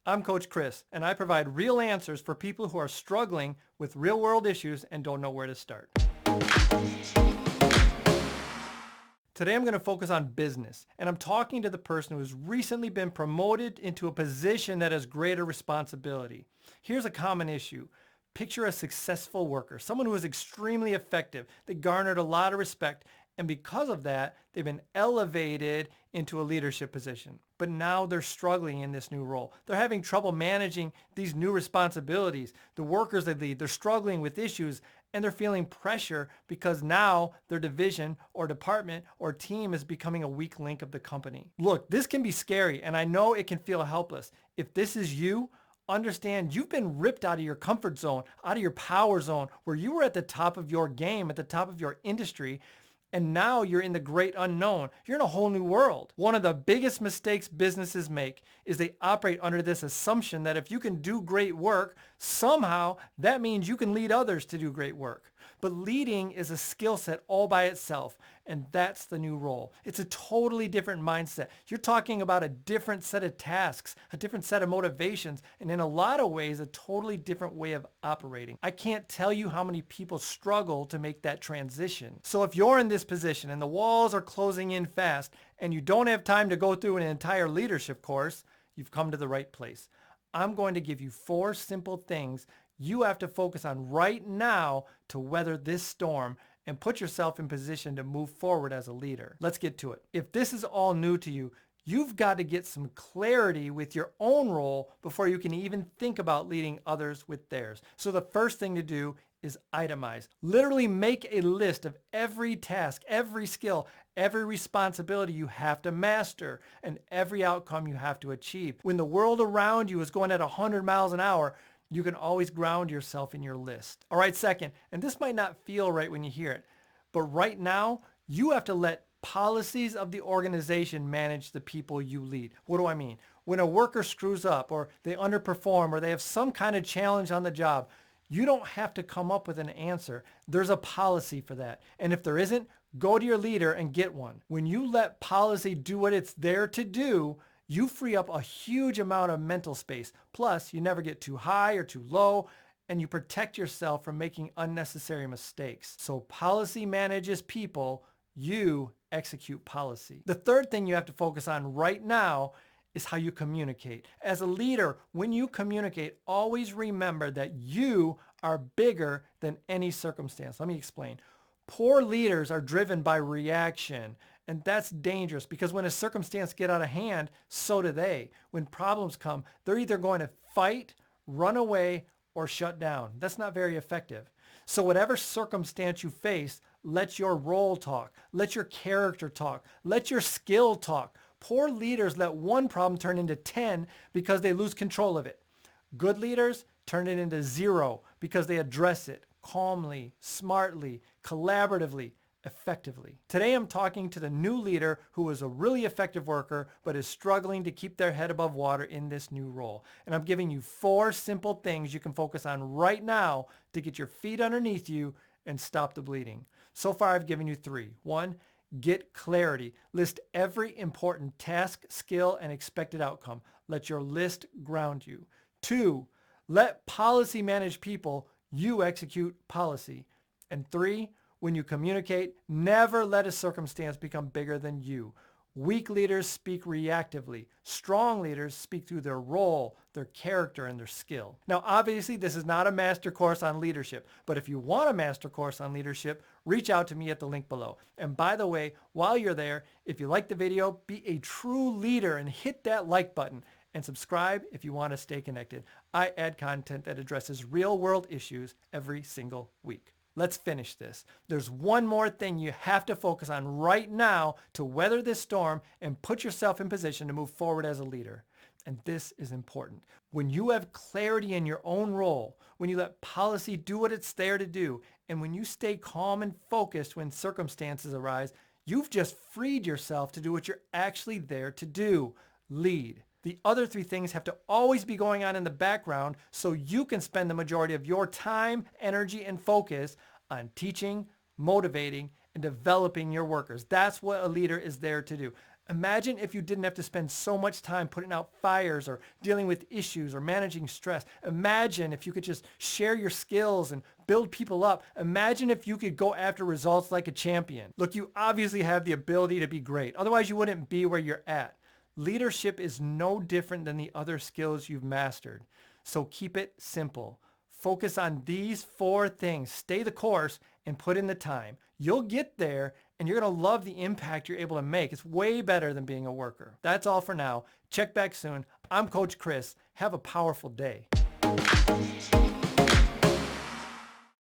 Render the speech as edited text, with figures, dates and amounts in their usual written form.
I'm Coach Chris, and I provide real answers for people who are struggling with real-world issues and don't know where to start. Today I'm going to focus on business, and I'm talking to the person who's recently been promoted into a position that has greater responsibility. Here's a common issue. Picture a successful worker, someone who is extremely effective. They garnered a lot of respect, and because of that, they've been elevated into a leadership position. But now they're struggling in this new role. They're having trouble managing these new responsibilities. The workers they lead, they're struggling with issues, and they're feeling pressure because now their division or department or team is becoming a weak link of the company. Look, this can be scary, and I know it can feel helpless. If this is you, understand you've been ripped out of your comfort zone, out of your power zone, where you were at the top of your game, at the top of your industry, and now you're in the great unknown. You're in a whole new world. One of the biggest mistakes businesses make is they operate under this assumption that if you can do great work, somehow that means you can lead others to do great work. But leading is a skill set all by itself, and that's the new role. It's a totally different mindset. You're talking about a different set of tasks, a different set of motivations, and in a lot of ways, a totally different way of operating. I can't tell you how many people struggle to make that transition. So if you're in this position and the walls are closing in fast and you don't have time to go through an entire leadership course, you've come to the right place. I'm going to give you 4 simple things you have to focus on right now to weather this storm and put yourself in position to move forward as a leader. Let's get to it. If this is all new to you, you've got to get some clarity with your own role before you can even think about leading others with theirs. So the first thing to do is itemize. Literally make a list of every task, every skill, every responsibility you have to master, and every outcome you have to achieve. When the world around you is going at 100 miles an hour, you can always ground yourself in your list. All right, second, and this might not feel right when you hear it, but right now, you have to let policies of the organization manage the people you lead. What do I mean? When a worker screws up or they underperform or they have some kind of challenge on the job, you don't have to come up with an answer. There's a policy for that. And if there isn't, go to your leader and get one. When you let policy do what it's there to do, you free up a huge amount of mental space. Plus, you never get too high or too low, and you protect yourself from making unnecessary mistakes. So policy manages people, you execute policy. The third thing you have to focus on right now is how you communicate. As a leader, when you communicate, always remember that you are bigger than any circumstance. Let me explain. Poor leaders are driven by reaction, and that's dangerous because when a circumstance gets out of hand, so do they. When problems come, they're either going to fight, run away, or shut down. That's not very effective. So whatever circumstance you face, let your role talk. Let your character talk. Let your skill talk. Poor leaders let one problem turn into 10 because they lose control of it. Good leaders turn it into 0 because they address it calmly, smartly, collaboratively, effectively. Today I'm talking to the new leader who is a really effective worker but is struggling to keep their head above water in this new role. And I'm giving you 4 simple things you can focus on right now to get your feet underneath you and stop the bleeding. So far I've given you 3. 1, get clarity. List every important task, skill, and expected outcome. Let your list ground you. 2, let policy manage people. You execute policy. And 3, when you communicate, never let a circumstance become bigger than you. Weak leaders speak reactively. Strong leaders speak through their role, their character, and their skill. Now, obviously, this is not a master course on leadership, but if you want a master course on leadership, reach out to me at the link below. And by the way, while you're there, if you like the video, be a true leader and hit that like button. And subscribe if you want to stay connected. I add content that addresses real-world issues every single week. Let's finish this. There's one more thing you have to focus on right now to weather this storm and put yourself in position to move forward as a leader. And this is important. When you have clarity in your own role, when you let policy do what it's there to do, and when you stay calm and focused when circumstances arise, you've just freed yourself to do what you're actually there to do, lead. The other 3 things have to always be going on in the background so you can spend the majority of your time, energy, and focus on teaching, motivating, and developing your workers. That's what a leader is there to do. Imagine if you didn't have to spend so much time putting out fires or dealing with issues or managing stress. Imagine if you could just share your skills and build people up. Imagine if you could go after results like a champion. Look, you obviously have the ability to be great. Otherwise, you wouldn't be where you're at. Leadership is no different than the other skills you've mastered. So keep it simple. Focus on these 4 things. Stay the course and put in the time. You'll get there and you're going to love the impact you're able to make. It's way better than being a worker. That's all for now. Check back soon. I'm Coach Chris. Have a powerful day.